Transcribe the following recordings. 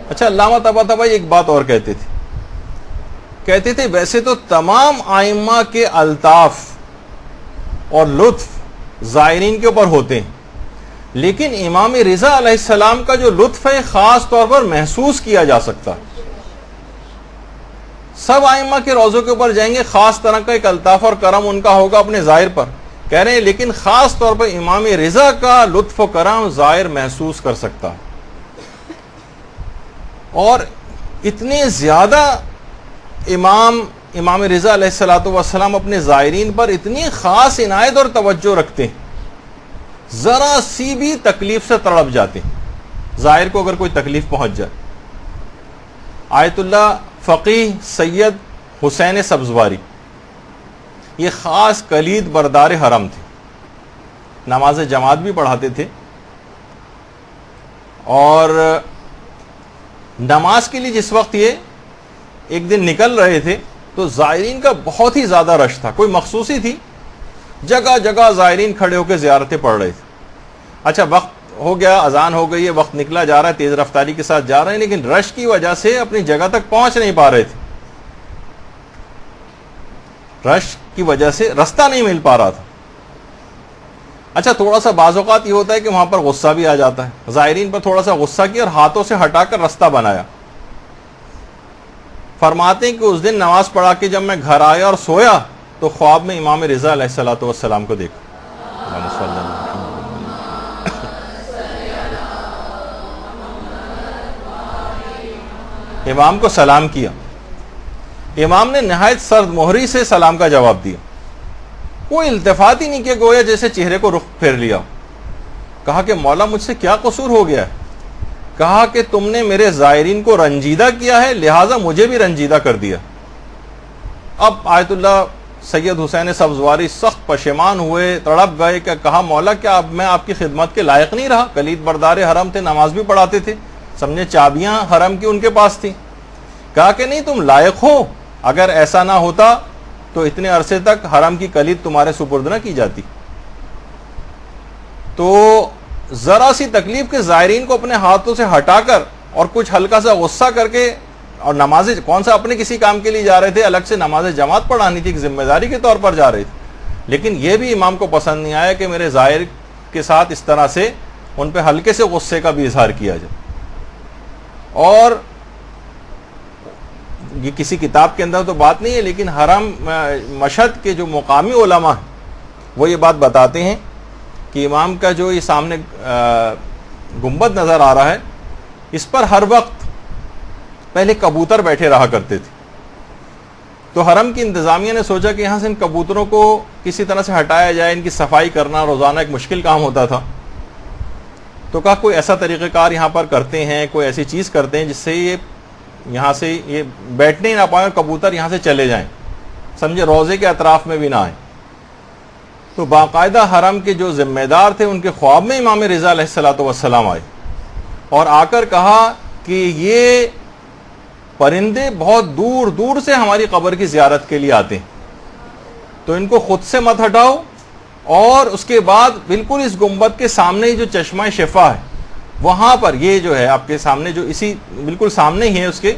اچھا، علامہ طباطبائی ایک بات اور کہتے تھے ویسے تو تمام ائمہ کے الطاف اور لطف زائرین کے اوپر ہوتے ہیں، لیکن امام رضا علیہ السلام کا جو لطف ہے خاص طور پر محسوس کیا جا سکتا ہے۔ سب ائمہ کے روضوں کے اوپر جائیں گے، خاص طرح کا ایک الطاف اور کرم ان کا ہوگا اپنے زائر پر، کہہ رہے ہیں، لیکن خاص طور پر امام رضا کا لطف و کرم زائر محسوس کر سکتا ہے۔ اور اتنے زیادہ امام رضا علیہ السلام اپنے زائرین پر اتنی خاص عنایت اور توجہ رکھتے ہیں، ذرا سی بھی تکلیف سے تڑپ جاتے ہیں، زائر کو اگر کوئی تکلیف پہنچ جائے۔ آیت اللہ فقیہ سید حسین سبزواری یہ خاص کلید بردار حرم تھے، نماز جماعت بھی پڑھاتے تھے، اور نماز کے لیے جس وقت یہ ایک دن نکل رہے تھے تو زائرین کا بہت ہی زیادہ رش تھا، کوئی مخصوصی تھی، جگہ جگہ زائرین کھڑے ہو کے زیارتیں پڑھ رہے تھے۔ اچھا، وقت ہو گیا، اذان ہو گئی ہے، وقت نکلا جا رہا ہے، تیز رفتاری کے ساتھ جا رہے ہیں، لیکن رش کی وجہ سے اپنی جگہ تک پہنچ نہیں پا رہے تھے، رش کی وجہ سے رستہ نہیں مل پا رہا تھا۔ اچھا، تھوڑا سا بعض اوقات یہ ہوتا ہے کہ وہاں پر غصہ بھی آ جاتا ہے، زائرین پر تھوڑا سا غصہ کیا اور ہاتھوں سے ہٹا کر رستہ بنایا۔ فرماتے ہیں کہ اس دن نماز پڑھا کے جب میں گھر آیا اور سویا تو خواب میں امام رضا علیہ السلام کو دیکھا۔ امام کو سلام کیا، امام نے نہایت سرد مہری سے سلام کا جواب دیا، کوئی التفات ہی نہیں کیا، گویا جیسے چہرے کو رخ پھیر لیا۔ کہا کہ مولا مجھ سے کیا قصور ہو گیا ہے؟ کہا کہ تم نے میرے زائرین کو رنجیدہ کیا ہے، لہٰذا مجھے بھی رنجیدہ کر دیا۔ اب آیت اللہ سید حسین سبزواری سخت پشیمان ہوئے، تڑپ گئے، کہ کہا مولا کیا اب میں آپ کی خدمت کے لائق نہیں رہا؟ کلید بردار حرم تھے، نماز بھی پڑھاتے تھے، سمجھے چابیاں حرم کی ان کے پاس تھیں۔ کہا کہ نہیں، تم لائق ہو، اگر ایسا نہ ہوتا تو اتنے عرصے تک حرم کی کلید تمہارے سپرد نہ کی جاتی۔ تو ذرا سی تکلیف کے زائرین کو اپنے ہاتھوں سے ہٹا کر اور کچھ ہلکا سا غصہ کر کے، اور نماز کون سا اپنے کسی کام کے لیے جا رہے تھے، الگ سے نماز جماعت پڑھانی تھی، ایک ذمہ داری کے طور پر جا رہے تھے، لیکن یہ بھی امام کو پسند نہیں آیا کہ میرے زائر کے ساتھ اس طرح سے ان پہ ہلکے سے غصے کا بھی اظہار کیا جائے۔ اور یہ کسی کتاب کے اندر تو بات نہیں ہے، لیکن حرم مشہد کے جو مقامی علماء ہیں وہ یہ بات بتاتے ہیں کہ امام کا جو یہ سامنے گنبد نظر آ رہا ہے، اس پر ہر وقت پہلے کبوتر بیٹھے رہا کرتے تھے، تو حرم کی انتظامیہ نے سوچا کہ یہاں سے ان کبوتروں کو کسی طرح سے ہٹایا جائے، ان کی صفائی کرنا روزانہ ایک مشکل کام ہوتا تھا، تو کہا کوئی ایسا طریقہ کار یہاں پر کرتے ہیں، کوئی ایسی چیز کرتے ہیں جس سے یہ یہاں سے یہ بیٹھنے نہ پائیں، کبوتر یہاں سے چلے جائیں، سمجھے روضے کے اطراف میں بھی نہ آئیں۔ تو باقاعدہ حرم کے جو ذمہ دار تھے ان کے خواب میں امام رضا علیہ السلام آئے اور آ کر کہا کہ یہ پرندے بہت دور دور سے ہماری قبر کی زیارت کے لیے آتے ہیں، تو ان کو خود سے مت ہٹاؤ، اور اس کے بعد بالکل اس گنبد کے سامنے ہی جو چشمہ شفا ہے وہاں پر، یہ جو ہے آپ کے سامنے جو اسی بالکل سامنے ہی ہے اس کے،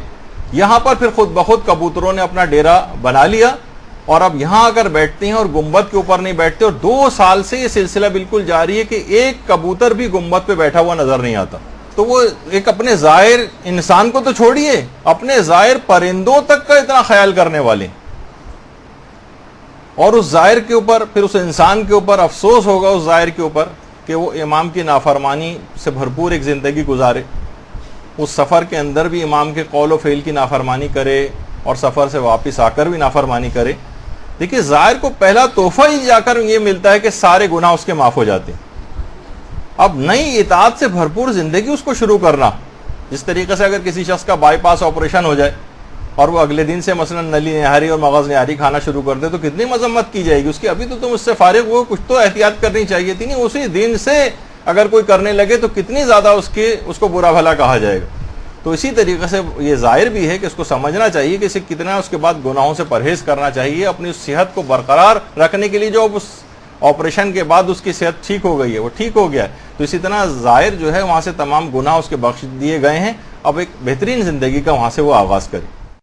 یہاں پر پھر خود بخود کبوتروں نے اپنا ڈیرا بنا لیا، اور اب یہاں اگر بیٹھتے ہیں اور گنبد کے اوپر نہیں بیٹھتے، اور 2 سال سے یہ سلسلہ بالکل جاری ہے کہ ایک کبوتر بھی گنبد پہ بیٹھا ہوا نظر نہیں آتا۔ تو وہ ایک اپنے زائر انسان کو تو چھوڑیے، اپنے زائر پرندوں تک کا اتنا خیال کرنے والے، اور اس زائر کے اوپر، پھر اس انسان کے اوپر افسوس ہوگا اس زائر کے اوپر کہ وہ امام کی نافرمانی سے بھرپور ایک زندگی گزارے، اس سفر کے اندر بھی امام کے قول و فعل کی نافرمانی کرے اور سفر سے واپس آ کر بھی نافرمانی کرے۔ دیکھیے، زائر کو پہلا تحفہ ہی جا کر یہ ملتا ہے کہ سارے گناہ اس کے معاف ہو جاتے ہیں۔ اب نئی اطاعت سے بھرپور زندگی اس کو شروع کرنا، جس طریقے سے اگر کسی شخص کا بائی پاس آپریشن ہو جائے اور وہ اگلے دن سے مثلا نلی نہاری اور مغز نہاری کھانا شروع کر دے تو کتنی مذمت کی جائے گی اس کی، ابھی تو تم اس سے فارغ ہوئے، کچھ تو احتیاط کرنی چاہیے تھی، نہیں اسی دن سے اگر کوئی کرنے لگے تو کتنی زیادہ اس کو برا بھلا کہا جائے گا۔ تو اسی طریقے سے یہ ظاہر بھی ہے کہ اس کو سمجھنا چاہیے کہ اسے کتنا اس کے بعد گناہوں سے پرہیز کرنا چاہیے، اپنی اس صحت کو برقرار رکھنے کے لیے، جو اس آپریشن کے بعد اس کی صحت ٹھیک ہو گئی ہے وہ ٹھیک ہو گیا ہے، تو اسی طرح ظاہر جو ہے وہاں سے تمام گناہ اس کے بخش دیے گئے ہیں، اب ایک بہترین زندگی کا وہاں سے وہ آغاز کرے.